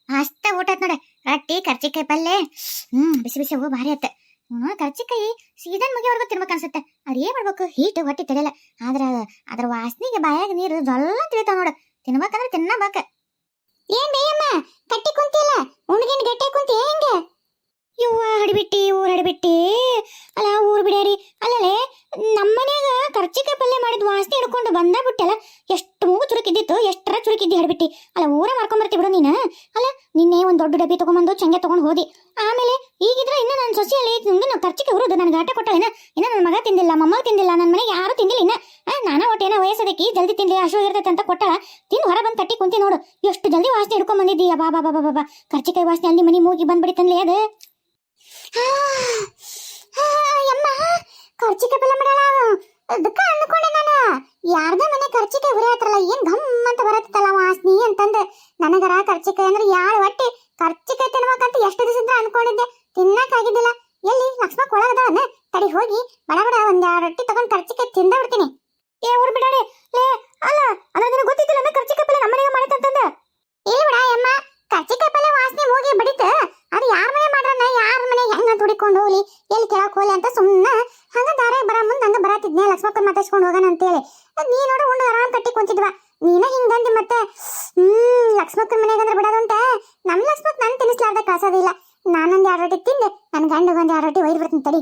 ಮಸ್ತ ಊಟ ಆತ್ ನೋಡ. ರೊಟ್ಟಿ ಕರ್ಚಿಕಾಯಿ ಪಲ್ಲೆ ಬಿಸಿ ಬಿಸಿ ಹೂ ಭಾರಿ ಆತ. ಕರ್ಚಿಕಾಯಿ ಸೀದನ್ ಮುಗಿಯವರೆಗೂ ತಿನ್ಬೇಕು ಅನ್ಸುತ್ತೆ. ಅವ್ರು ಏನ್ ಮಾಡ್ಬೇಕು, ಹೀಟ್ ಹೊಟ್ಟೆ ತಡೆಯಲ್ಲ. ಆದ್ರ ಅದ್ರ ವಾಸನೆಗೆ ಬಾಯಾಗ ನೀರು ಜೊಲ್ಲ ತಿಳಿತಾವ ನೋಡ. ತಿನ್ಬೇಕಂದ್ರೆ ತಿನ್ನಬೇಕ. ಏನ್ ಬೇಯಮ್ಮ ಕಟ್ಟಿ ಕುಂತಿಲ್ಲ, ಉಣ್ಗಿನ್ ಗಟ್ಟಿ ಕುಂತಿ ಹೆಂಗೆ? ಇವ್ವ ಹಡಿಬಿಟ್ಟಿ, ಊರ್ ಹಡಿಬಿಟ್ಟಿ. ಅಲ್ಲ ಊರ್ ಬಿಡ್ಯಾರಿ. ಅಲ್ಲೇ ನಮ್ಮನ್ಯಾಗ ಕರ್ಚಿಕಾಯಿ ಪಲ್ಯ ಮಾಡಿದ್ ವಾಸನೆ ಹಿಡ್ಕೊಂಡು ಬಂದ ಬಿಟ್ಟಲ್ಲ. ಎಷ್ಟು ಮೂಗು ಚುರುಕಿದ್ದಿತ್ತು, ಎಷ್ಟರ ಚುರುಕಿದ್ದಿ ಹಡಿಬಿಟ್ಟಿ. ಅಲ್ಲ ಊರ ಮಾಡ್ಕೊಂಬರ್ತಿ ಬಿಡು ನೀನು. ಅಲ್ಲ ನಿನ್ನೆ ಒಂದ್ ದೊಡ್ಡ ಡಬ್ಬಿ ತಗೊಂಬಂದು ಚಂಗೆ ತಗೊಂಡ್ ಹೋದಿ. ಆಮೇಲೆ ಈಗಿದ್ರ ಇನ್ನ ನನ್ನ ಸೊಸೆಯಲ್ಲಿ ನಾವು ಕರ್ಚಿಕಾಯಿ ಹುರಿದು ನನ್ಗೆ ಆಟ ಕೊಟ್ಟಳಿನ. ಇನ್ನ ನನ್ನ ಮಗ ತಿಂದಿಲ್ಲ, ಮೊಮ್ಮ ತಿಂದಿಲ್ಲ, ನನ್ನ ಮನೆಗೆ ಯಾರು ತಿಂದಿಲ್ಲ. ಇನ್ನ ನಾನಾ ಒಟ್ಟು ಏನೋ ವಯಸ್ಸದಕ್ಕಿ ಜಲ್ದಿ ತಿನ್ಲಿ, ಹಸು ಇರ್ತೈತೆ ಅಂತ ಕೊಟ್ಟ ತಿಂದು ಹೊರ ಬಂದು ತಟ್ಟಿ ಕುಂತಿ ನೋಡು. ಎಷ್ಟು ಜಲ್ದಿ ವಾಸನೆ ಹಿಡ್ಕೊಂಡ್ ಬಂದಿದ್ದೀಯ. ಬಾ ಬಾ ಬಾ ಬಾ. ಕರ್ಚಿಕಾಯಿ ವಾಸನೆ ಅಲ್ಲಿ ಮನಿ ಮೂಗಿ ಬಂದ್ಬಿಡಿತನ್ಲಿ ಅದು. ಯಮ್ಮ ಕರ್ಚಿಕಾಯಿ ಪಲ್ಯ ಮಾಡಲ್ಲ ಅದಕ್ಕ ಅನ್ಕೊಂಡೆ ನಾನು. ಯಾರ್ದ ಮನೆ ಕರ್ಚಿಕಾಯಿ ಹುರಿಯತ್ರಲ್ಲ, ಏನ್ ಘಮ್ ಅಂತ ಬರತ್ತಲ್ಲ ವಾಸನಿ ಅಂತಂದ. ನನಗರ ಕರ್ಚಿಕಾಯಿ ಅಂದ್ರೆ ಯಾರು ಒಟ್ಟಿ ಕರ್ಚಿಕಾಯಿ ತಿನ್ಬೇಕಂತ ಎಷ್ಟು ದಿವಸದಿಂದ ಅನ್ಕೊಂಡಿದ್ದೆ, ತಿನ್ನಕ್ ಆಗಿದ್ದಿಲ್ಲ. ಎಲ್ಲಿ ಲಕ್ಷ್ಮಕ್ಕ ಒಳಗದವನ್ನ ತಡಿ ಹೋಗಿ ಬಡ ಬಡ ಒಂದ್ 2 ರೊಟ್ಟಿ ತಗೊಂಡ್ ಕರ್ಚಿಕಾಯಿ ತಿಂದ ಬಿಡ್ತೀನಿ. ಏ ಊರ್ ಬಿಡಾಡಿ ಲೇ. ಅಲ್ಲ ಅಲ್ಲ ನಿನಗೆ ಗೊತ್ತಿದ್ದಿಲ್ಲ ಕರ್ಚಿಕಾಯಿ ಪಲ್ಯ ನಮ್ಮನೆಗೆ ಮಾಡಿತಂತಂದ. ಇಲ್ಲ ಬಿಡ ಯಮ್ಮ, ಕರ್ಚಿಕಾಯಿ ಪಲ್ಯ ವಾಸನೆ ಹೋಗಿ ಬಡಿತ. ಅದು ಯಾರ ಮನೆ ಮಾಡ್ರನ್ನ ಯಾರ ಮನೆ ಹೆಂಗ ತುಡಿಕೊಂಡು ಹೋಗ್ಲಿ, ಎಲ್ಲಿ ಕೆಳಕ್ ಹೋಗ್ಲಿ ಅಂತ ಸುಮ್ಮನೆ ಹಂಗ ದಾರ ಬರ ಮುಂದೆ ಹಂಗ ಬರತ್ತಿದ್ನೆ. ಲಕ್ಷ್ಮಕ್ಕನ್ ಮಾತಾಡ್ಸ್ಕೊಂಡು ಹೋಗೋಣ ಅಂತೇಳಿ ನೀ ನೋಡು ಉಂಡು ಆರಾಮ್ ಕಟ್ಟಿ ಕುಂತಿದ್ವ. ನೀನ ಹಿಂಗಂದಿ ಮತ್ತೆ ಲಕ್ಷ್ಮಕ್ಕನ್ ಮನೆಗೆ ಅಂದ್ರೆ ಬಿಡೋದಂತೆ. ನಮ್ ಲಕ್ಷ್ಮಕ್ ನನ್ ತಿನ್ನಿಸ್ಲಾರ್ದ ಕಳ್ಸೋದಿಲ್ಲ. ನಾನೊಂದ್ 2 ರೊಟ್ಟಿ ತಿಂದೆ, ನನ್ ಗಂಡಗೊಂದ್ 2 ರೊಟ್ಟಿ ಒಯ್ದು ಬರ್ತೀನಿ ತಡಿ.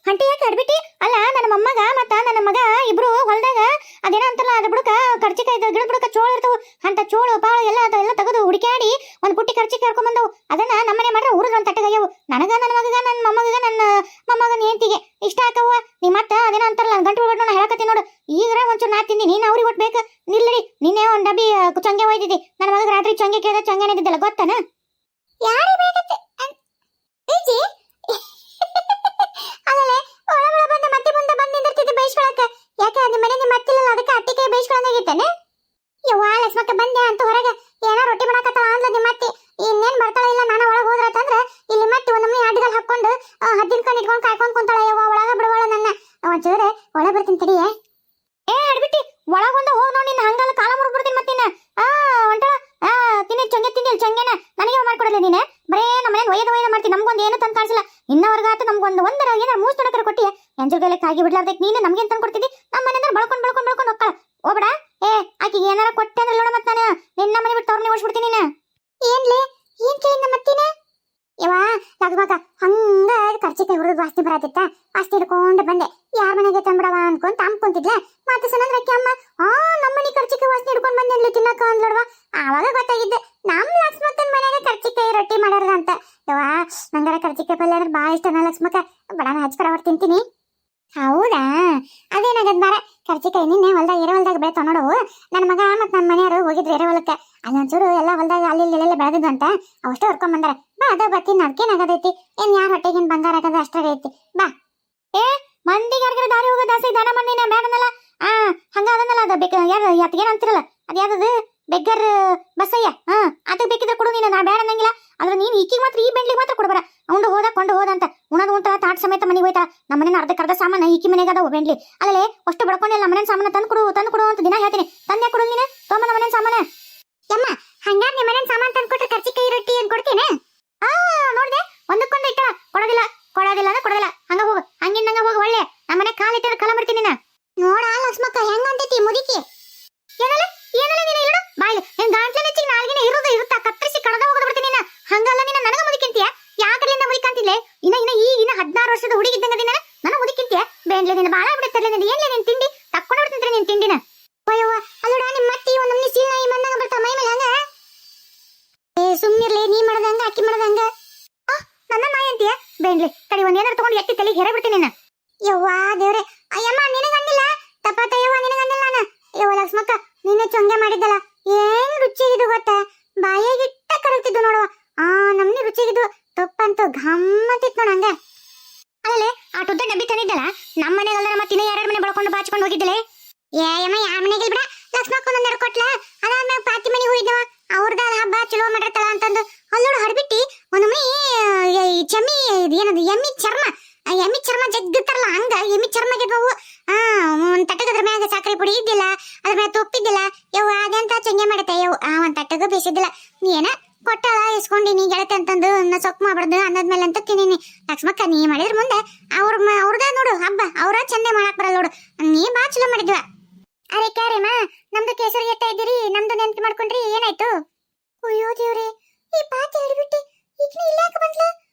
ಹಂಟಿ ಯಾಕೆ ಅಡ್ಬಿಟ್ಟಿ? ಅಲ್ಲ ನನ್ನ ಮೊಮ್ಮಗ ಮತ್ತ ನನ್ನ ಮಗ ಇಬ್ರು ಹೊಲ್ದಾಗ ಅದೇನೋ ಅಂತಲ್ಲ, ಅದ್ರ ಬುಡಕ ಕರ್ಚಿಕಾಯಿ ಗಿಡ ಬುಡಕ ಚೋಳ ಇರ್ತವು ಅಂತ ಚೋಳು ಪಾಳು ಎಲ್ಲ ತೆಗೆದು ಹುಡುಕ್ಯಾಡಿ ಒಂದ್ ಪುಟ್ಟಿ ಕರ್ಚಿಕಾಯಿ ಕರ್ಕೊಂಡ್ ಬಂದವು. ಅದನ್ನ ನಮ್ಮನೆ ಮಾಡ್ರೆ ಉರಿದ್ ಒಂದ್ ತಟ್ಟಗಯ್ಯವು. ನನಗ ನನ್ನ ಮಗಗ ನನ್ನ ಮೊಮ್ಮಗ ನನ್ನ ಮೊಮ್ಮಗನ ಹೆಂಡತಿಗೆ ಇಷ್ಟ ಆಕವ. ನೀ ಮತ್ತ ಅದೇನೋ ಅಂತಾರಲ್ಲ ಗಂಟು ಹೊಡ್ಕೊಂಡು ನಾ ಹೇಳಕತ್ತೀನಿ ನೋಡು. ಈಗರ ಒಂಚೂರು ನಾ ತಿಂದಿ, ನೀನ್ ಅವ್ರಿಗೆ ಒಟ್ಬೇಕು ನಿಲ್ಲಡಿ. ನೀನೇ ಒಂದ್ ಡಬ್ಬಿ ಚಂಗೆ ಒಯ್ದಿದ್ದಿ. ನನ್ನ ಮಗ ರಾತ್ರಿ ಚಂಗೆ ಕೇಳಿದ ಚಂಗೆನೇ ಇದ್ದಿದ್ದಲ್ಲ ಗೊತ್ತನ? ಯಾರಿಗೆ ಬೇಕತ್ತೆ ಅಲ್ಲೇ ಒಳಗೊಳ ಬಂದ ಮತ್ತೆ ಮುಂದೆ ಬಂದು ನಿಂದಿರ್ತಿದ್ದೆ ಬೇಯಿಸ್ಕೊಳಕ. ಯಾಕೆ ನಿಮ್ಮ ಮನೆ ನಿಮ್ಮ ಅತ್ತಿಲ್ಲ, ಅದಕ್ಕೆ ಅಟ್ಟಿಕಾಯಿ ಬೇಯಿಸ್ಕೊಳಂದಾಗಿತ್ತೇನೆ. ಯವ್ವ ಲಕ್ಷ್ಮಕ್ಕ ಬಂದೆ ಅಂತ ಹೊರಗೆ ಏನೋ ರೊಟ್ಟಿ ಮಾಡಕತ್ತಾಳ ಅಂದ್ಲ ನಿಮ್ಮ ಅತ್ತಿ. ಇನ್ನೇನ್ ಬರ್ತಾಳ ಇಲ್ಲ, ನಾನು ಒಳಗೆ ಹೋದ್ರತಂದ್ರ ಇಲ್ಲಿ ಮತ್ತೆ ಒಂದೊಮ್ಮೆ ಅಡ್ಗಲ್ ಹಾಕೊಂಡು ಹದ್ದಿನ ಕಣ್ ಇಟ್ಕೊಂಡು ಕಾಯ್ಕೊಂಡ್ ಕುಂತಾಳ. ಯವ್ವ ಒಳಗ ಬಿಡವಾಳ ನನ್ನ. ಒಂಚೂರೆ ಒಳ ಬರ್ತೀನಿ ತಡಿಯೇ. ಏ ಅಡ್ಬಿಟ್ಟಿ ಒಳಗೊಂದ ಹೋಗ್ ನೋಡಿ, ನಿನ್ನ ಹಂಗಲ್ಲ ಕಾಲ ಮುರ್ಬಿಡ್ತೀನಿ ಮತ್ತಿನ್ನ. ಹೊಂಟಳ ತಿನ್ನಿ ಚಂಗೆ ತಿಂದಿಲ್ ಚಂಗೆನ ನನಗೆ ಮಾಡ್ಕೊಡಲ್ಲ ನೀನೆ. ಬರೇ ನಮ್ಮನೆ ಒಯ್ದ ಮಾಡ್ತೀನಿ. ನಮ್ಗೊಂದು ಏನು ತಂದು ಕಾಣಿಸಿಲ್ಲ ಇನ್ನವರೆಗಾತು. ನಮ್ಗೊಂದು ಒಂದರ ಏನಾರ ಮೂಸ್ ತೊಡಕರ ಕೊಟ್ಟಿಯ ಎಂಜಲ್ಗೆಲ್ಲ ಕಾಗಿ ಬಿಡ್ಲಾರ್ದಕ್ಕೆ ನೀನು ನಮ್ಗೇನ್ ತಂದು ಕೊಡ್ತಿದ್ದಿ? ನಮ್ಮ ಮನೆ ಬಳ್ಕೊಂಡ್ ಹೋಗ್ತಾಳ. ಹೋಗ್ಬೇಡ. ಏ ಆಕಿಗೆ ಏನಾರ ಕೊಟ್ಟೆ ಅಂದ್ರೆ ನೋಡ ಮತ್ತ ನಾನು ನಿನ್ನ ಮನೆ ಬಿಟ್ಟು ಅವ್ರನ್ನೇ ಓಡಿಸ್ಬಿಡ್ತೀನಿ ನೀನು. ಏನ್ಲೇ ಏನ್ ಕೇಳಿನ ಮತ್ತಿನ? ಯವ್ವ ಲಗ್ಮಕ್ಕ ಹಂಗ ಕರ್ಚಿಕಾಯಿ ಹುರಿದ್ ವಾಸನೆ ಬರತ್ತಿತ್ತ. ವಾಸನೆ ಹಿಡ್ಕೊಂಡು ಬಂದೆ. ಯಾರ ಮನೆಗೆ ತಂಬಿಡವ ಅನ್ಕೊಂಡ್ ತಂದ್ಕೊಂತಿದ್ಲೆ. ಮತ್ತೆ ಸನಂದ್ರ ಅಕ್ಕಿ ಅಮ್ಮ ನಮ್ಮನೆ ಕರ್ಚಿಕಾಯಿ ವಾಸನೆ ಹಿಡ್ಕೊಂಡ್ ಬಂದೆ ತಿನ್ನಕ ಅಂದ್ಲಡ್ವ. ಆವಾಗ ಗೊತ್ತಾಗಿದ್ದೆ ನಮ್ ಲಕ್ಷ್ಮಕ್ಕನ್ ಮನೆಯಾಗ ಕರ್ಚಿಕಾಯಿ ರೊಟ್ಟಿ ಮಾಡ್ಯಾರ ಅಂತ. ಯವ್ವ ನಂಗಾರ ಕರ್ಚಿಕಾಯಿ ಪಲ್ಯ ಅಂದ್ರೆ ಬಾಳ ಇಷ್ಟ. ಲಕ್ಷ್ಮಕ್ಕ ಬಡಾನ ಹಚ್ಕರ ಅವ್ರು ತಿಂತೀನಿ. ಹೌದಾ ಅದೇನಾಗದ್ ಬಾರ. ಕರ್ಚಿಕಾಯಿ ನಿನ್ನೆ ಹೊಲ್ದಾಗ ಹೊಲ್ದಾಗ ಬೆಳೆತಾವ ನೋಡವು. ನನ್ನ ಮಗ ಮತ್ ನನ್ನ ಮನೆಯವರು ಹೋಗಿದ್ರು ಹೊಲಕ್ಕೆ. ಅಲ್ಲೊಂಚೂರು ಎಲ್ಲ ಹೊಲ್ದಾಗ ಅಲ್ಲಿ ಇಲ್ಲೆಲ್ಲ ಬೆಳೆದಿದ್ದು ಅಂತ ಅವಷ್ಟೇ ಹೊರ್ಕೊಂಡ್ ಬಂದಾರ. ಬಾ ಅದ ಬರ್ತೀನಿ, ಅದಕ್ಕೇನಾಗದೈತಿ. ಏನ್ ಯಾರ ಹೊಟ್ಟೆಗಿನ್ ಬಂಗಾರ ಆಗದ ಅಷ್ಟಾಗೈತಿ. ಬಾ. ಏ ಮಂದಿಗೆ ಯಾರಿಗಾರ ದಾರಿ ಹೋಗೋ ದಾಸಿ ದಾನ ಮಾಡಿ ನಾ ಬೇಡನಲ್ಲ. ಹಂಗ ಅದನ್ನಲ್ಲ ಅದು ಯಾರು ಅತ್ಗೇನ ಅಂತಿರಲ್ಲ ಅದ್ ಯಾವ್ದದು ಬೆಗ್ಗರ್ ಬಸಯ್ಯ. ಅದಕ್ಕೆ ಬೇಕಿದ್ರೆ ಕೊಡು ನೀನು, ನಾ ಬೇಡ ಅನ್ನಂಗಿಲ್ಲ. ಆದ್ರೆ ನೀನ್ ಈಕಿಗೆ ಮಾತ್ರ ಈ ಬೆಂಡ್ಲಿಗೆ ಮಾತ್ರ ಕೊಡ್ಬೇಡ. ಉಂಡು ಹೋದ ಕೊಂಡು ಹೋದ ಅಂತ ಉಣದ್ ಉಂಟ ತಾಟ್ ಸಮೇತ ಮನೆಗೆ ಹೋಯ್ತಾ. ನಮ್ಮ ಮನೆ ಅರ್ಧ ಸಾಮಾನ ಈಕಿ ಮನೆಗೆ ಅದಾವ ಬೆಂಡ್ಲಿ. ಅಲ್ಲೇ ಅಷ್ಟು ಬಡ್ಕೊಂಡಿಲ್ಲ ಮನೆ ಸಾಮಾನ ತಂದು ಕೊಡು ಅಂತ ದಿನ ಹೇಳ್ತೀನಿ. ತಂದೆ ಕೊಡು ನೀನು ತೊಂಬ ಮನೆ ಸಾಮಾನ. ಯಮ್ಮ ಹಂಗಾರ ನಿಮ್ಮ ಮನೆ ಸಾಮಾನ ತಂದು ಕೊಟ್ರೆ ಕರ್ಚಿಕಾಯಿ ರೊಟ್ಟಿ ಏನ್ ಕೊಡ್ತೀನಿ? ನೋಡ್ದೆ ಒಂದಕ್ಕೊಂದು ಇಟ್ಟ ಕೊಡೋದಿಲ್ಲ ಅಂದ್ರೆ ಕೊಡೋದಿಲ್ಲ. ಹಂಗ ಹೋಗು, ಹಂಗಿಂದಂಗ ಹೋಗು. ಒಳ್ಳೆ ನಮ್ಮನೆ ಕಾಲಿಟ್ಟರೆ ಕಲ ಮಾಡ್ತೀನಿ ನೀನು. ನೋಡ ಲಕ್ಷ್ಮಕ್ಕ ಹೆಂಗಂತೈತಿ ಮುದುಕಿ. ಏನಲ್ಲ ನೀನು ಇಡು ಬಾಯಿ ಏನ್ ಗಾಂಟ್ಲೆ ನೆಚ್ಚಿಗೆ ನಾಲ್ಗಿನ ಇರುತ್ತಾ ಕತ್ತರಿಸಿ ಕಡದ ಹೋಗದ್ ಬಿಡ್ತೀನಿ ನೀನು. ಹಂಗಲ್ಲ ನೀನು ನನಗ ಮುದುಕಿಂತೀಯ. ಯಾಕಲಿಂದ ಮುದುಕಂತಿದ್ಲೆ? ಇನ್ನ 16 ವರ್ಷದ ಹುಡುಗಿದ್ದಂಗ ದಿನ ನನಗ ಮುದುಕಿಂತೀಯ. ಬೇಂಡ್ಲೆ ನೀನು ಬಾಳ ಬಿಡುತ್ತಲ್ಲ. ನಿಂದು ಏನ್ಲೇ ನಿನ್ ತಿಂಡಿ ತಕ್ಕೊಂಡು ಬಿಡ್ತಿದ್ರೆ ನಿನ್ ತಿಂಡಿನ. ಅಯ್ಯವ್ವ ಅಲ್ಲೋಡ ನಿಮ್ಮ ಅತ್ತಿ ಒಂದೊಮ್ಮೆ ಸೀನಾ ಈ ಮಣ್ಣಂಗ ಬರ್ತಾವ ಮೈ ಮೇಲೆ ಹಂಗ. ಸುಮ್ನಿರ್ಲಿ, ನೀ ಮಾಡದಂಗ ಅಕ್ಕಿ ಮಾಡದಂಗ. ನನ್ನ ನಾಯಿ ಅಂತೀಯ ಬೇಂಡ್ಲಿ. ತಡಿ ಒಂದ್ ಏನಾರು ತಗೊಂಡು ಎತ್ತಿ ತಲೆಗೆ ಹೇರ ಬಿಡ್ತೀನಿ ನೀನು. ಯವ್ವ ದೇವ್ರೆ ಅಯ್ಯಮ್ಮ ನಿನಗಂದಿಲ್ಲ ತಪ್ಪಾತಯ್ಯವ್ವ, ನಿನಗಂದಿಲ್ಲ ನಾನು. ಯವ್ವ ಲಕ್ಷ್ಮಕ್ಕ ನೀನೆ ಚೊಂಗೆ ಮಾಡಿದ್ದಲ್ಲ ಏನ್ ರುಚಿಗಿದು ಗೊತ್ತಾ. ಬಾಯಿಗಿಟ್ಟ ಕರಗ್ತಿದ್ದು ನೋಡುವ. ನಮ್ನಿ ರುಚಿಗಿದ್ದು. ತುಪ್ಪಂತೂ ಗಮ್ಮತ್ತಿತ್ತು ನೋಡ ಹಂಗ. ಅಲ್ಲೇ ಆ ಟುದ್ದ ಡಬ್ಬಿ ತಂದಿದ್ದಲ್ಲ ನಮ್ಮ ಮನೆಗಲ್ಲ ಮತ್ತೆ ಇನ್ನ 2 ಮನೆ ಬಳ್ಕೊಂಡು ಬಾಚ್ಕೊಂಡು ಹೋಗಿದ್ದಲೆ. ಏಯಮ್ಮ ಯಾವ ಮನೆಗೆ ಬಿಡ ಲಕ್ಷ್ಮಕ್ಕ ಒಂದೆರಡು ಕೊಟ್ಲ. ಅದಾದ್ಮೇಲೆ ಪಾತಿ ಮನೆಗೆ ಹೋಗಿದ್ದವ. ಅವ್ರದ ಹಬ್ಬ ಚಲೋ ಮಾಡಿರ್ತಾಳ ಅಂತಂದು ಅಲ್ಲೋಡು ಹಡ್ಬಿಟ್ಟಿ ಒಂದೊಮ್ಮೆ ಚಮ್ಮಿ ಏನದು ಎಮ್ಮಿ ಚರ್ಮ ಜಗ್ಗಿರ್ತಾರಲ್ಲ ಹಂಗ ಎಮ್ಮಿ ಚರ್ಮ ಗೆದ್ವು. ಒಂದ್ ತಟ್ಟಗದ್ರ ಮ್ಯಾಗ ಸಕ್ಕರೆ ಪುಡಿ ಇದ್ದಿಲ್ಲ, ಅದ್ರ ಮ್ಯಾಗ ತುಪ್ಪಿದ್ದಿಲ್ಲ. ಯವ್ವ ಅದೆಂತ ಚಂಗೆ ಮಾಡತ್ತೆ ಎಟ್ಟಗ ಬೇಸಿದ್ದಿಲ್ಲ ನೀ ಏನ ಕೊಟ್ಟಾಳ ಇಸ್ಕೊಂಡಿನಿ ಗೆಳತಿ ಅಂತಂದು ಸೊಪ್ಪು ಮಾಡ್ಬಾರ್ದು ಅನ್ನದ್ಮೇಲೆ ಅಂತ ತಿನ್ನೀನಿ ಲಕ್ಷ್ಮಕ್ಕ ನೀ ಮಾಡಿದ್ರ ಮುಂದೆ ಅವ್ರದೇ ನೋಡು ಹಬ್ಬ ಅವ್ರ ಚಂದೆ ಮಾಡಾಕ್ ಬರಲ್ಲ ನೋಡು ನೀ ಬಾ ಚಲೋ ಮಾಡಿದ್ವ ಅರೆ ಕ್ಯಾರೇಮ ನಮ್ದು ಕೇಸರಿ ಎಟ್ಟ ಇದ್ದೀರಿ ನಮ್ದು ನೆನ್ಪು ಮಾಡ್ಕೊಂಡ್ರಿ ಏನಾಯ್ತು ಅಯ್ಯೋ ದೇವ್ರೆ ಈ ಪಾತಿ ಹಿಡ್ಬಿಟ್ಟಿ ಈಗ ಇಲ್ಲಾಕ ಬಂದ್ಲ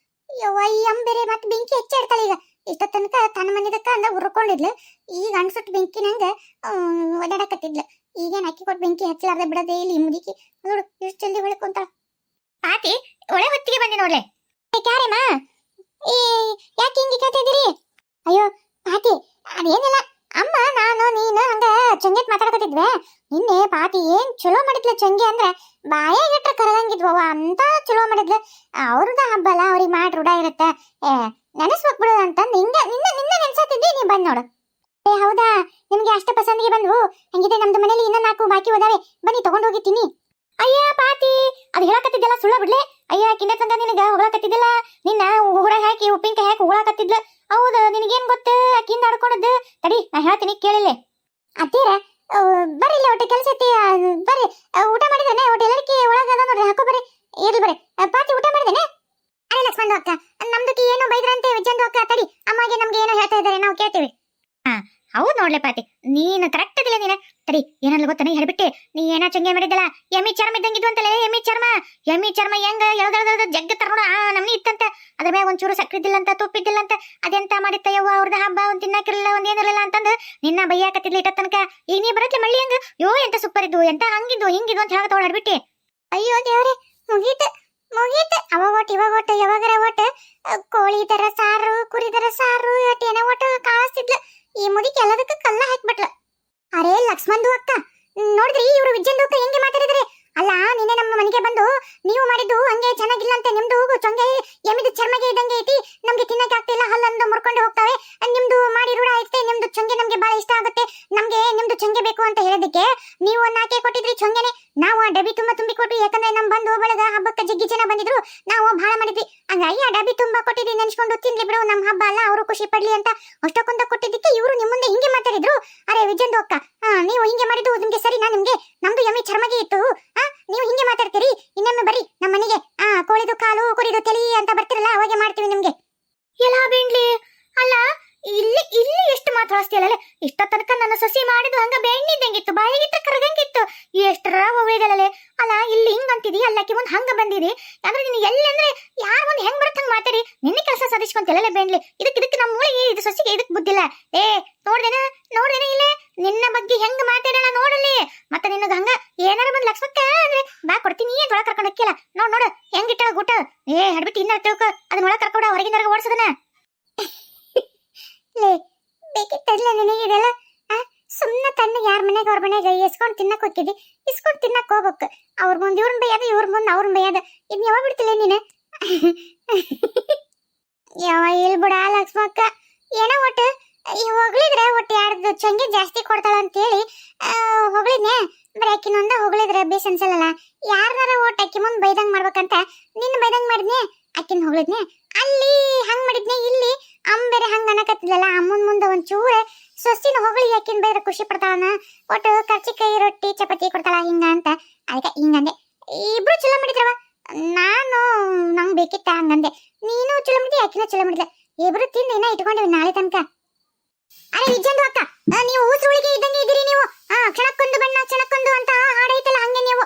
ಯವ್ವ ಈ ಬೇರೆ ಮತ್ತೆ ಬೆಂಕಿ ಹೆಚ್ಚಾಡ್ತಾಳೆ ಈಗ ಇಷ್ಟ ತನಕ ತನ್ನ ಮನೆದಕ್ಕ ಅಂದ ಉರ್ಕೊಂಡಿದ್ಲು ಈಗ ಅನ್ಸುಟ್ಟು ಬೆಂಕಿನಂಗ ಓಡಾಡಕತ್ತಿದ್ಲು ಈಗೇನ್ ಅಕ್ಕಿ ಕೊಟ್ಟು ಬೆಂಕಿ ಹಚ್ಚಲಾರ್ದೆ ಬಿಡದೆ ಇಲ್ಲಿ ಮುದುಕಿ ನೋಡು ಎಷ್ಟು ಜಲ್ದಿ ಬೆಳ್ಕೊಂತಾಳ ಪಾತಿ ಒಳ್ಳೆ ಹೊತ್ತಿಗೆ ಬಂದಿ ನೋಡ್ಲೆ ಕ್ಯಾರೇಮ ಈ ಯಾಕೆ ಹಿಂಗೆ ಕೇಳ್ತಿದ್ದೀರಿ ಅಯ್ಯೋ ಪಾತಿ ಅದೇನಿಲ್ಲ ಅಮ್ಮ ನಾನು ನೀನು ಹಂಗ ಚಂಗೆಟ್ ಮಾತಾಡಕತ್ತಿದ್ವೆ ನಿನ್ನೆ ಪಾತಿ ಏನ್ ಚಲೋ ಮಾಡಿದ್ಲು ಚಂಗೆ ಅಂದ್ರೆ ಬಾಯಾಗಿಟ್ರ ಕರಗಂಗಿದ್ವವ ಅಂತ ಚಲೋ ಮಾಡಿದ್ಲು ಅವ್ರದ ಹಬ್ಬ ಅಲ್ಲ ಅವ್ರಿಗೆ ಮಾಡಿ ರೂಢ ಇರುತ್ತೆ ನೆನೆಸ್ಬೇಕು ಬಿಡು ಅಂತಂದು ನಿನ್ನ ನೆನ್ಸತ್ತಿದ್ದಿ ನೀ ಬಂದ್ ನೋಡು ಹೌದಾ ನಿಮ್ಗೆ ಅಷ್ಟ ಪಸಂದಿಗೆ ಬಂದ್ವು ಹಂಗಿದೆ ನಮ್ದು ಮನೇಲಿ ಇನ್ನೂ 4 ಬಾಕಿ ಹೋದಾವೆ ಬನ್ನಿ ತಗೊಂಡ್ ಹೋಗಿತೀನಿ ಅಯ್ಯ ಪಾತಿ ಅದು ಹೇಳಕತ್ತಿದ್ದಲ್ಲ ಸುಳ್ಳ ಬಿಡ್ಲೆ ಅಯ್ಯ ಕಿಂಡೆ ತಂದ ನಿನಗ ಹೊಗಳಕತ್ತಿದ್ದಲ್ಲ ನಿನ್ನ ಉಗುಳ ಹಾಕಿ ಉಪ್ಪಿನಕಾಯಿ ಹಾಕಿ ಉಗುಳಕತ್ತಿದ್ಲ ಹೌದು ನಿನಗೇನ್ ಗೊತ್ತು ಅಕ್ಕಿಂದ ಆಡ್ಕೊಂಡದ್ದು ತಡಿ ನಾ ಹೇಳ್ತೀನಿ ಕೇಳಿಲ್ಲ ಅತ್ತೀರ ಬರ್ರಿ ಇಲ್ಲಿ ಒಟ್ಟು ಕೆಲಸ ಐತಿ ಬರ್ರಿ ಊಟ ಮಾಡಿದೇನೆ ಒಟ್ಟು ಎಲ್ಲರಿಕಿ ಒಳಗದ ನೋಡ್ರಿ ಹಾಕೋ ಬರ್ರಿ ಇರ್ಲಿ ಬರ್ರಿ ಪಾತಿ ಊಟ ಮಾಡಿದೇನೆ ಅರೆ ಲಕ್ಷ್ಮಣ ಅಕ್ಕ ನಮ್ದಕ್ಕೆ ಏನು ಬೈದ್ರಂತೆ ವಿಜಯಂದು ಅಕ್ಕ ತಡಿ ಅಮ್ಮಗೆ ನಮ್ಗೆ ಏನೋ ಹೇಳ್ತಾ ಇದ್ದಾರೆ ನಾವು ಕೇಳ್ತೀವಿ ಹೌದು ನೋಡ್ಲೆ ಪಾತಿ ನೀನು ಕರೆಕ್ಟ್ ಅದಿಲ್ಲ ನೀನ ತಡಿ ಏನಲ್ಲ ಗೊತ್ತ ನೀ ಹೇಳ್ಬಿಟ್ಟೆ ನೀ ಏನ ಚಂಗೆ ಮಾಡಿದ್ದಲ್ಲ ಎಮ್ಮಿ ಚರ್ಮ ಇದ್ದಂಗಿದ್ವು ಅಂತಲೇ ಎಮ್ಮಿ ಚರ್ಮ ಹೆಂಗ ಎಳ್ದ ಜಗ್ಗ ತರೋಣ ನಮ್ನಿ ಇತ್ತಂತ ಅದ್ರ ಮ್ಯಾಗ ಒಂಚೂರು ಸಕ್ರಿದ್ದಿಲ್ಲ ಅಂತ ತುಪ್ಪಿದ್ದಿಲ್ಲ ಅಂತ ಅದೆಂತ ಮಾಡಿತ್ತ ಯವ್ವ ಅವ್ರದ ಹಬ್ಬ ಒಂದ್ ತಿನ್ನಕಿರಲಿಲ್ಲ ಒಂದ್ ಏನಿರಲಿಲ್ಲ ಅಂತಂದು ನಿನ್ನ ಬೈಯಾಕತ್ತಿದ್ಲಿ ಇಟ್ಟ ತನಕ ಈಗ ನೀ ಬರತ್ಲೆ ಮಳ್ಳಿ ಹಂಗ ಯೋ ಎಂತ ಸೂಪರ್ ಇದ್ವು ಎಂತ ಹಂಗಿದ್ವು ಹಿಂಗಿದ್ವು ಅಂತ ಹೇಳಕ್ ತಗೊಂಡ್ಬಿಟ್ಟೆ ಅಯ್ಯೋ ದೇವ್ರೆ ಮುಗೀತ ಅವಾಗ ಒಟ್ಟು ಯಾವಾಗರ ಒಟ್ಟು ಕೋಳಿ ತರ ಸಾರು ಕುರಿ ತರ ಸಾರು ಏನ ಒಟ್ಟು ಕಾಣಿಸ್ತಿದ್ಲು ಈ ಮುದಿಕೆ ಎಲ್ಲದಕ್ಕ ಕಲ್ಲ ಹಾಕ್ಬಿಟ್ಲ ಅರೇ ಲಕ್ಷ್ಮಣದು ಅಕ್ಕ ನೋಡಿದ್ರಿ ಇವ್ರು ವಿಜಯಂದು ಅಕ್ಕ ಹೆಂಗೆ ಮಾತಾಡಿದ್ರಿ ಅಲ್ಲ ನಿನ್ನೆ ನಮ್ಮ ಮನೆಗೆ ಬಂದು ನೀವು ಮಾಡಿದ್ದು ಹಂಗೆ ಚೆನ್ನಾಗಿಲ್ಲ ಅಂತ ನಿಮ್ದು ಚೊಂಗೆ ಎಮ್ಮಿದ ಚರ್ಮಗೆ ಇದ್ದಂಗೆ ಐತಿ ನಮ್ಗೆ ತಿನ್ನಕ್ಕೆ ಆಗ್ತಿಲ್ಲ ಹಲ್ಲಂದು ಮುರ್ಕೊಂಡು ಹೋಗ್ತಾವೆ ನಿಮ್ದು ಮಾಡಿ ರೂಢ ಐತೆ ನಿಮ್ದು ಚೊಂಗೆ ನಮ್ಗೆ ಬಹಳ ಇಷ್ಟ ಆಗುತ್ತೆ ನಮ್ಗೆ ನಿಮ್ದು ಚೊಂಗೆ ಬೇಕು ಅಂತ ಹೇಳೋದಕ್ಕೆ ನೀವು 4 ಕೊಟ್ಟಿದ್ರಿ ಚೊಂಗೆನೆ ನಾವು ಡಬ್ಬಿ ತುಂಬಾ ತುಂಬಿ ಕೊಟ್ಟು ಯಾಕಂದ್ರೆ ನಮ್ ಬಂದು ಬಳಗ ಹಬ್ಬಕ್ಕೆ ಜಗ್ಗಿ ಜನ ಬಂದಿದ್ರು ನಾವು ಬಹಳ ಮಾಡಿದ್ವಿ ಹಂಗಾಗಿ ಆ ಡಬ್ಬಿ ತುಂಬಾ ಕೊಟ್ಟಿದ್ವಿ ನೆನ್ಸ್ಕೊಂಡು ತಿನ್ಲಿ ಬಿಡು ನಮ್ ಹಬ್ಬ ಅಲ್ಲ ಅವರು ಖುಷಿ ಪಡ್ಲಿ ಅಂತ ಅಷ್ಟಕ್ಕೊಂದ ಕೊಟ್ಟಿದ್ದಕ್ಕೆ ಇವರು ನಿಮ್ಮ ಮುಂದೆ ಹಿಂಗೆ ಮಾತಾಡಿದ್ರು ಅರೆ ವಿಜಯಂದು ಅಕ್ಕ ನೀವು ಹಿಂಗೆ ಮಾಡಿದ್ದು ನಿಮ್ಗೆ ಸರಿನಾ ನಿಮ್ಗೆ ನಮ್ದು ಎಮ್ಮಿ ಚರ್ಮಗೆ ಇತ್ತು ನೀವು ಹಿಂಗೆ ಮಾತಾಡ್ತೀರಿ ಇನ್ನೊಮ್ಮೆ ಬರ್ರಿ ನಮ್ಮ ಮನೆಗೆ ಕೋಳಿದು ಕಾಲು ಕುರಿದು ತಲಿ ಅಂತ ಬರ್ತಿರಲ್ಲ ಅವಾಗೆ ಮಾಡ್ತೀವಿ ನಿಮ್ಗೆ ಎಲ್ಲ ಬೇಂಡ್ಲಿ ಅಲ್ಲ ಇಲ್ಲಿ ಎಷ್ಟು ಮಾತಾಡ್ಸ್ತಿಯಲ್ಲ ಇಷ್ಟ ತನಕ ನನ್ನ ಸೊಸಿ ಮಾಡಿದ್ದು ಹಂಗ ಬೆಣ್ಣಿದ್ದಂಗಿತ್ತು ಬಾಯಿಗಿಟ್ಟ ಕರಗಂಗಿತ್ತು ಎಷ್ಟರ ಹೋಗಿದಲ್ಲೇ ಅಲ್ಲ ಇಲ್ಲಿ ಹಿಂಗ್ ಅಂತಿದಿ ಅಲ್ಲಕ್ಕಿ ಮುಂದ್ ಹಂಗ ಬಂದಿದಿ ಅಂದ್ರೆ ನೀನು ಎಲ್ಲಿ ಅಂದ್ರೆ ಯಾರ ಮುಂದೆ ಹೆಂಗ್ ಬರತ್ತಂಗ್ ಮಾತಾಡಿ ನಿನ್ನ ಕೆಲಸ ಸಾಧಿಸ್ಕೊಂತಿಲ್ಲ ಬೇಂಡ್ಲಿ ಇದಕ್ಕೆ ನಮ್ಮ ಮೂಳಿಗೆ ಇದು ಸೊಸಿಗೆ ಇದಕ್ ಬುದ್ಧಿಲ್ಲ ನೋಡ್ದೇನ ಇಲ್ಲೇ ನಿನ್ನ ಬಗ್ಗೆ ಹೆಂಗ್ ಮಾತಾಡೋಣ ನೋಡಲಿ ಮತ್ತೆ ನಿನಗ ಹಂಗ ಏನಾರ ಬಂದ್ ಲಕ್ಷ್ಮಕ್ಕ ಅಂದ್ರೆ ಬಾ ಕೊಡ್ತೀನಿ ಅಂತ ಒಳಗ್ ಕರ್ಕೊಂಡು ಹೋಗ್ಕಿಲ್ಲ ನೋಡು ಹೆಂಗಿಟ್ಟ ಗುಟ್ಟ ಹಡ್ಬಿಟ್ಟು ಇನ್ನ ತಿಳ್ಕೊ ಅದನ್ನ ಒಳಗ್ ಕರ್ಕೊಂಡ ಹೊರಗಿನ ಓಡಿಸೋದನ್ನ ಬೇಕಿತ್ತಲ್ಲ ನಿನಗಿದೆಲ್ಲ ಸುಮ್ಮನೆ ತಣ್ಣಗೆ ಯಾರ ಮನೆಗೆ ಅವ್ರ ಮನೆಗೆ ಎಸ್ಕೊಂಡು ತಿನ್ನಕ್ ಹೋಗಿದ್ದಿ ಇಸ್ಕೊಂಡು ತಿನ್ನಕ್ ಹೋಗ್ಬೇಕು ಅವ್ರ ಮುಂದೆ ಇವ್ರನ್ನ ಬೈಯೋದು ಇವ್ರ ಮುಂದೆ ಅವ್ರನ್ನ ಬೈಯೋದು ಇದ್ ಯಾವಾಗ ಬಿಡ್ತಿಲ್ಲ ನೀನು ಯಾವ ಇಲ್ ಬಿಡ ಲಕ್ಷ್ಮಕ್ಕ ಏನೋ ಒಟ್ಟು ಹೊಗಳಿದ್ರೆ ಒಟ್ಟು ಯಾರ್ದು ಚಂಗೆ ಜಾಸ್ತಿ ಕೊಡ್ತಾಳ ಅಂತೇಳಿ ಹೊಗಳಿದ್ನೆ ಬರೀ ಅಕ್ಕಿನೊಂದ ಹೊಗಳಿದ್ರೆ ಬೇಸ್ ಅನ್ಸಲ್ಲ ಯಾರನಾರ ಒಟ್ಟು ಅಕ್ಕಿ ಮುಂದೆ ಬೈದಂಗ್ ಮಾಡ್ಬೇಕಂತ ನಿನ್ನ ಬೈದಂಗ್ ಮಾಡಿದ್ನೆ ಅಕ್ಕಿನ ಹೊಗಳಿದ್ನೆ ಅಲ್ಲಿ ಹಂಗ್ ಮಾಡಿದ್ನೆ ಇಲ್ಲಿ ಬೇರೆ ಹಂಗ ಅನ್ನಕತ್ತಿದ್ಲಲ್ಲ ಅಮ್ಮನ ಮುಂದೆ ಒಂಚೂರ ಸೊಸಿನ ಹೊಗಳಿ ಯಾಕಿನ್ ಬೇರೆ ಖುಷಿ ಪಡ್ತಾಳನ ಒಟ್ಟು ಕರ್ಚಿಕಾಯಿ ರೊಟ್ಟಿ ಚಪಾತಿ ಕೊಡ್ತಾಳ ಹಿಂಗ ಅಂತ ಅದಕ್ಕೆ ಹಿಂಗಂದೆ ಇಬ್ರು ಚಲೋ ಮಾಡಿದ್ರವ ನಾನು ನಂಗ್ ಬೇಕಿತ್ತ ಹಂಗಂದೆ ನೀನು ಚಲೋ ಮಾಡಿದ್ದೆ ಯಾಕಿನ ಚಲೋ ಮಾಡಿದ್ಲ ಇಬ್ರು ತಿಂದು ಇನ್ನ ಇಟ್ಕೊಂಡಿವಿ ನಾಳೆ ತನಕ ಅರೆ ವಿಜಯಂದು ಅಕ್ಕ ನೀವು ಊಸುಳಿಗೆ ಇದ್ದಂಗೆ ಇದ್ದೀರಿ ನೀವು ಕ್ಷಣಕ್ಕೊಂದು ಬಣ್ಣ ಕ್ಷಣಕ್ಕೊಂದು ಅಂತ ಹಾಡೈತಲ್ಲ ಹಂಗೆ ನೀವು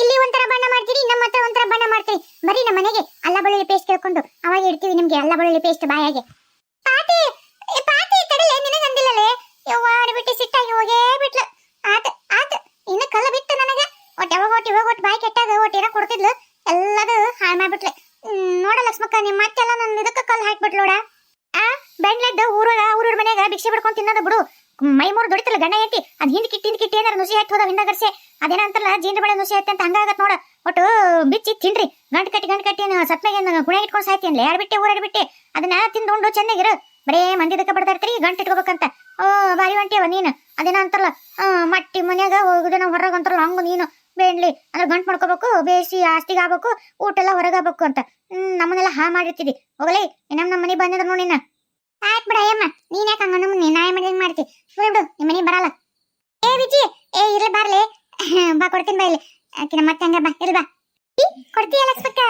ಇಲ್ಲಿ ಒಂಥರ ಬಣ್ಣ ಮಾಡ್ತೀರಿ ನಮ್ಮ ಹತ್ರ ಒಂಥರ ಬಣ್ಣ ಮಾಡ್ತೀರಿ ಬರೀ ನಮ್ಮ ಮನೆಗೆ ಅಲ್ಲ ಬೆಳ್ಳುಳ್ಳಿ ಪೇಸ್ಟ್ ಕೇಳ್ಕೊಂಡು ಅವಾಗ ಇಡ್ತೀವಿ ನಿಮ್ಗೆ ಅಲ್ಲ ಬೆಳ್ಳುಳ್ಳಿ ಪೇಸ್ಟ್ ಬಾಯಾಗೆ ಪಾತಿ ತಡಲೆ ನಿನಗಂದಿಲ್ಲಲೇ ಯವ್ವ ಬಿಟ್ಟು ಸಿಟ್ಟಾಗಿ ಹೋಗೇ ಬಿಟ್ಲು ಆತ ಇನ್ನು ಕಲ್ಲ ಬಿತ್ತು ನನಗೆ ಒಟ್ಟು ಬಾಯಿ ಕೆಟ್ಟಾಗ ಒಟ್ಟೇನ ಕೊಡ್ತಿದ್ಲು ಎಲ್ಲದು ಹಾಳು ಮಾಡ್ಬಿಟ್ಲೆ ನೋಡ ಲಕ್ಷ್ಮಕ್ಕ ನಿಮ್ಮ ಮತ್ತೆಲ್ಲ ನನ್ನ ಇದಕ್ಕೆ ಕಲ್ಲು ಹಾಕ್ಬಿಟ್ಲೋಡ ಬೆಂಡ್ಲೆದ್ದು ಊರೂರ್ ಮನೆಯಾಗ ಭಿಕ್ಷೆ ಬಿಡ್ಕೊಂಡು ತಿನ್ನೋದು ಬಿಡು ಮೈ ಮೂರು ದೊಡಿತಲ್ಲ ಗಂಡ ಐತಿ ಅದ್ ಹಿಂದ್ ಏನಾರ ನುಸಿ ಹತ್ತಿ ಹೋದ ಹಿಂದಗರ್ಸೆ ಅದೇನಂತಲ್ಲ ಜೀಂದ್ರ ಬಳೆ ನುಸಿ ಹತ್ತಿ ಅಂತ ಹಂಗಾಗತ್ ನೋಡ ಒಟ್ಟು ಬಿಚ್ಚಿ ತಿನ್ರಿ ಗಂಟು ಕಟ್ಟಿ ಸತ್ನಾಗ ಗುಣ ಇಟ್ಕೊಂಡು ಸಾಯ್ತಿ ಅನ್ಲೆ ಯಾರು ಊರಾಡ್ ಬಿಟ್ಟೆ ಅದನ್ನ ತಿಂದು ಚೆನ್ನಾಗಿರು ಬರೇ ಮಂದಿದಕ್ಕೆ ಬಡ್ತಾ ಇರ್ತೀರಿ ಗಂಟು ಇಟ್ಕೋಬೇಕಂತ ಬಾರಿ ಹೊಂಟಿಯವ ನೀನು ಅದೇನ ಅಂತಲ್ಲ ಮಟ್ಟಿ ಮನ್ಯಾಗ ಹೋಗುದೇನ ಹೊರಗಂತಾರಲ್ಲ ಹಂಗ ನೀನು ಬೇಡ್ಲಿ ಅಂದ್ರೆ ಗಂಟು ಮಾಡ್ಕೋಬೇಕು ಬೇಸಿ ಆಸ್ತಿಗೆ ಆಗ್ಬೇಕು ಊಟ ಎಲ್ಲ ಹೊರಗಾಗಬೇಕು ಅಂತ ನಮ್ಮನ್ನೆಲ್ಲ ಹಾ ಮಾಡಿರ್ತಿದಿ ಹೋಗಲೇ ನಮ್ಮ ಮನೆ ಬಂದಿದ್ರು ನೋಡಿ ನಿನ್ನ ಆಯ್ತು ಬಿಡ ಅಯ್ಯಮ್ಮ ನೀನ್ ಯಾಕೆ ಹಂಗ ನಮ್ಮ ನಾಯಿ ಮಾಡಿದಂಗ್ ಮಾಡ್ತಿ ಬಿಡು ನಿಮ್ಮ ಮನೆ ಬರಲ್ಲ ವಿಜಿ ಇರ್ಲಿ ಬಾರ್ಲಿ ಬಾ ಕೊಡ್ತೀನಿ ಬಾ ಇಲ್ಲಿ ಆಕಿನ ಮತ್ತೆ ಹಂಗ ಬಾ ಇಲ್ ಬಾ ಈ, ಕೊಡ್ತೀಯ ಲಕ್ಷ್ಮಕ್ಕ